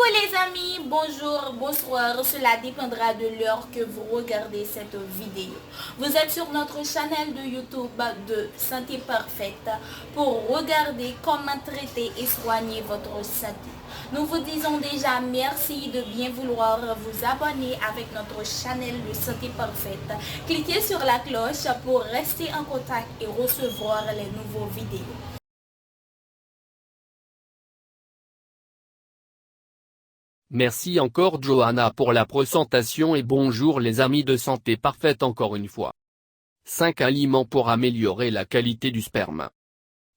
Coucou les amis, bonjour, bonsoir, cela dépendra de l'heure que vous regardez cette vidéo. Vous êtes sur notre chaîne de YouTube de Santé Parfaite pour regarder comment traiter et soigner votre santé. Nous vous disons déjà merci de bien vouloir vous abonner avec notre chaîne de Santé Parfaite. Cliquez sur la cloche pour rester en contact et recevoir les nouveaux vidéos. Merci encore Johanna pour la présentation et bonjour les amis de Santé Parfaite encore une fois. 5 aliments pour améliorer la qualité du sperme.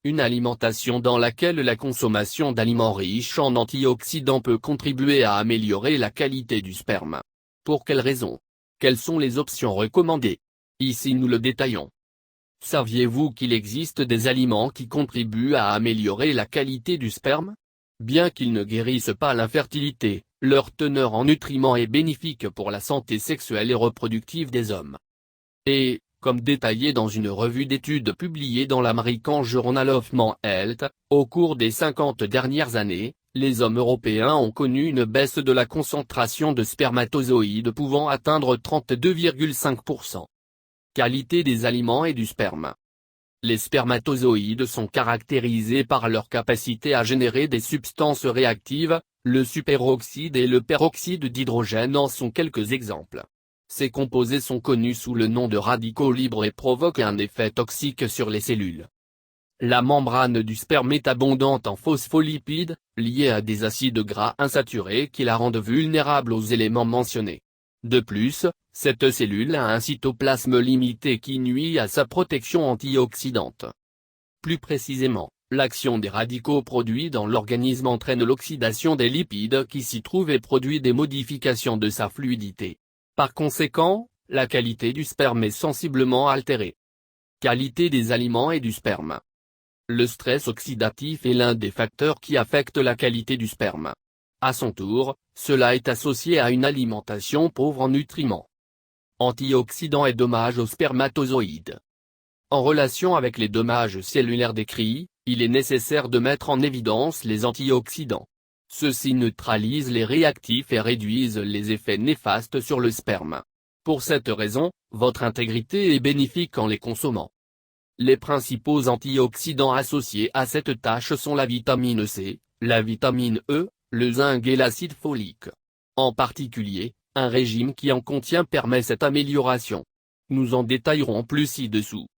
Une alimentation dans laquelle la consommation d'aliments riches en antioxydants peut contribuer à améliorer la qualité du sperme. Pour quelles raisons? Quelles sont les options recommandées? Ici nous le détaillons. Saviez-vous qu'il existe des aliments qui contribuent à améliorer la qualité du sperme? Bien qu'ils ne guérissent pas l'infertilité, leur teneur en nutriments est bénéfique pour la santé sexuelle et reproductive des hommes. Et, comme détaillé dans une revue d'études publiée dans l'American Journal of Men's Health, au cours des 50 dernières années, les hommes européens ont connu une baisse de la concentration de spermatozoïdes pouvant atteindre 32,5%. Qualité des aliments et du sperme. Les spermatozoïdes sont caractérisés par leur capacité à générer des substances réactives, le superoxyde et le peroxyde d'hydrogène en sont quelques exemples. Ces composés sont connus sous le nom de radicaux libres et provoquent un effet toxique sur les cellules. La membrane du sperme est abondante en phospholipides, liés à des acides gras insaturés qui la rendent vulnérable aux éléments mentionnés. De plus, cette cellule a un cytoplasme limité qui nuit à sa protection antioxydante. Plus précisément, l'action des radicaux produits dans l'organisme entraîne l'oxydation des lipides qui s'y trouvent et produit des modifications de sa fluidité. Par conséquent, la qualité du sperme est sensiblement altérée. Qualité des aliments et du sperme. Le stress oxydatif est l'un des facteurs qui affectent la qualité du sperme. À son tour, cela est associé à une alimentation pauvre en nutriments, antioxydants et dommages aux spermatozoïdes. En relation avec les dommages cellulaires décrits, il est nécessaire de mettre en évidence les antioxydants. Ceux-ci neutralisent les réactifs et réduisent les effets néfastes sur le sperme. Pour cette raison, votre intégrité est bénéfique en les consommant. Les principaux antioxydants associés à cette tâche sont la vitamine C, la vitamine E, le zinc et l'acide folique. En particulier, un régime qui en contient permet cette amélioration. Nous en détaillerons plus ci-dessous.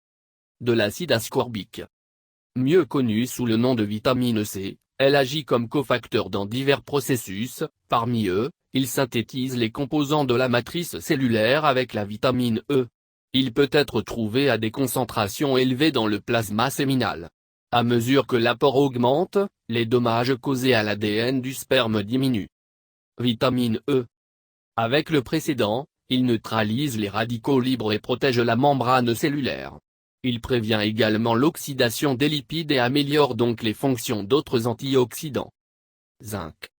De l'acide ascorbique. Mieux connu sous le nom de vitamine C, elle agit comme cofacteur dans divers processus, parmi eux, il synthétise les composants de la matrice cellulaire avec la vitamine E. Il peut être trouvé à des concentrations élevées dans le plasma séminal. À mesure que l'apport augmente, les dommages causés à l'ADN du sperme diminuent. Vitamine E. Avec le précédent, il neutralise les radicaux libres et protège la membrane cellulaire. Il prévient également l'oxydation des lipides et améliore donc les fonctions d'autres antioxydants. Zinc.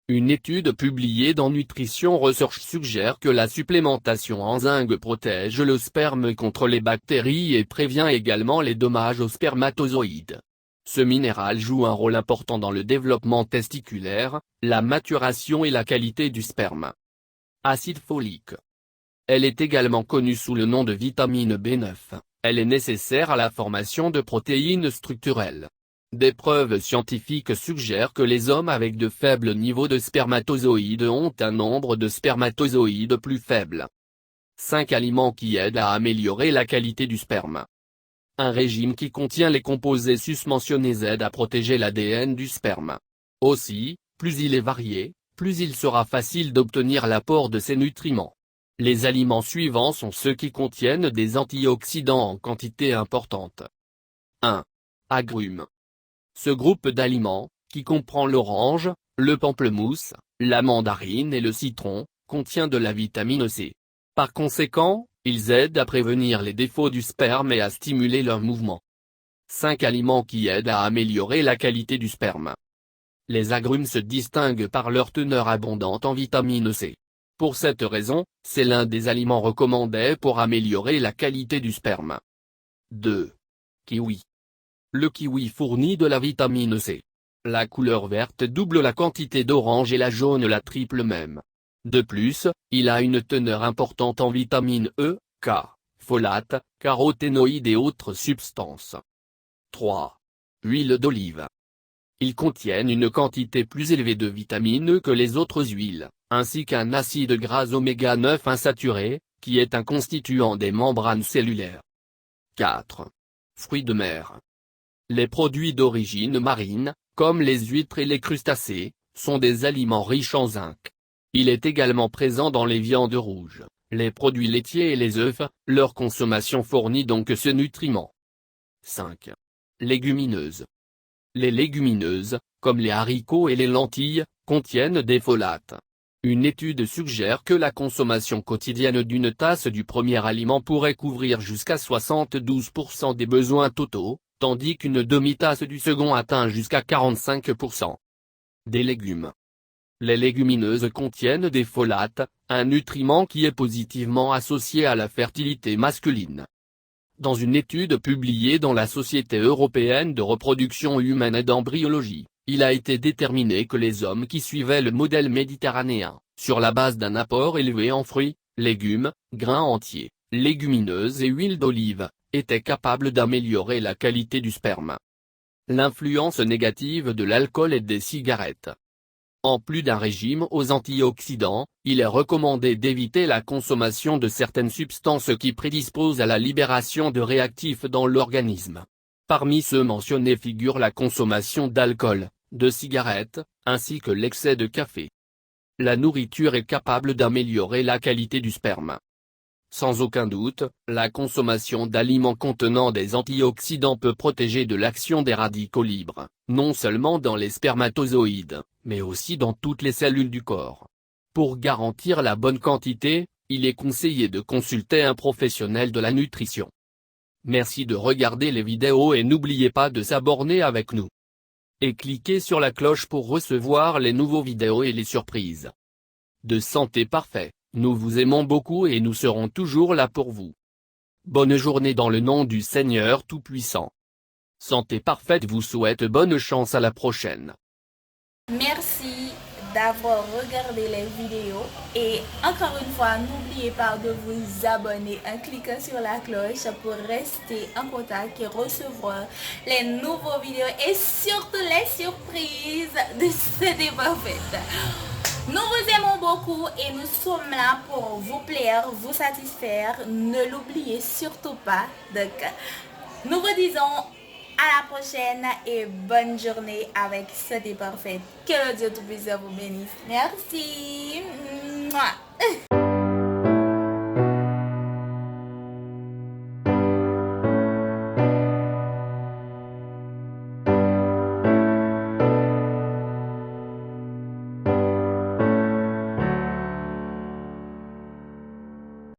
Une étude publiée dans Nutrition Research suggère que la supplémentation en zinc protège le sperme contre les bactéries et prévient également les dommages aux spermatozoïdes. Ce minéral joue un rôle important dans le développement testiculaire, la maturation et la qualité du sperme. Acide folique. Elle est également connue sous le nom de vitamine B9, elle est nécessaire à la formation de protéines structurelles. Des preuves scientifiques suggèrent que les hommes avec de faibles niveaux de spermatozoïdes ont un nombre de spermatozoïdes plus faible. 5 aliments qui aident à améliorer la qualité du sperme. Un régime qui contient les composés susmentionnés aide à protéger l'ADN du sperme. Aussi, plus il est varié, plus il sera facile d'obtenir l'apport de ces nutriments. Les aliments suivants sont ceux qui contiennent des antioxydants en quantité importante. 1. Agrumes. Ce groupe d'aliments, qui comprend l'orange, le pamplemousse, la mandarine et le citron, contient de la vitamine C. Par conséquent, ils aident à prévenir les défauts du sperme et à stimuler leur mouvement. 5 aliments qui aident à améliorer la qualité du sperme. Les agrumes se distinguent par leur teneur abondante en vitamine C. Pour cette raison, c'est l'un des aliments recommandés pour améliorer la qualité du sperme. 2. Kiwi. Le kiwi fournit de la vitamine C. La couleur verte double la quantité d'orange et la jaune la triple même. De plus, il a une teneur importante en vitamine E, K, folate, caroténoïdes et autres substances. 3. Huile d'olive. Ils contiennent une quantité plus élevée de vitamine E que les autres huiles, ainsi qu'un acide gras oméga 9 insaturé, qui est un constituant des membranes cellulaires. 4. Fruits de mer. Les produits d'origine marine, comme les huîtres et les crustacés, sont des aliments riches en zinc. Il est également présent dans les viandes rouges, les produits laitiers et les œufs, leur consommation fournit donc ce nutriment. 5. Légumineuses. Les légumineuses, comme les haricots et les lentilles, contiennent des folates. Une étude suggère que la consommation quotidienne d'une tasse du premier aliment pourrait couvrir jusqu'à 72% des besoins totaux, tandis qu'une demi-tasse du second atteint jusqu'à 45%. Des légumes. Les légumineuses contiennent des folates, un nutriment qui est positivement associé à la fertilité masculine. Dans une étude publiée dans la Société européenne de reproduction humaine et d'embryologie, il a été déterminé que les hommes qui suivaient le modèle méditerranéen, sur la base d'un apport élevé en fruits, légumes, grains entiers, légumineuses et huile d'olive, étaient capables d'améliorer la qualité du sperme. L'influence négative de l'alcool et des cigarettes. En plus d'un régime aux antioxydants, il est recommandé d'éviter la consommation de certaines substances qui prédisposent à la libération de réactifs dans l'organisme. Parmi ceux mentionnés figure la consommation d'alcool, de cigarettes, ainsi que l'excès de café. La nourriture est capable d'améliorer la qualité du sperme. Sans aucun doute, la consommation d'aliments contenant des antioxydants peut protéger de l'action des radicaux libres, non seulement dans les spermatozoïdes, mais aussi dans toutes les cellules du corps. Pour garantir la bonne quantité, il est conseillé de consulter un professionnel de la nutrition. Merci de regarder les vidéos et n'oubliez pas de s'abonner avec nous. Et cliquez sur la cloche pour recevoir les nouveaux vidéos et les surprises. De santé parfait. Nous vous aimons beaucoup et nous serons toujours là pour vous. Bonne journée dans le nom du Seigneur Tout-Puissant. Santé parfaite vous souhaite bonne chance à la prochaine. Merci d'avoir regardé les vidéos et encore une fois, n'oubliez pas de vous abonner en cliquant sur la cloche pour rester en contact et recevoir les nouveaux vidéos et surtout les surprises de Santé Parfaite. Nous vous aimons beaucoup et nous sommes là pour vous plaire, vous satisfaire. Ne l'oubliez surtout pas. Donc, nous vous disons à la prochaine et bonne journée avec Santé Parfaite. Que le Dieu Tout-Puissant vous bénisse. Merci. Mouah.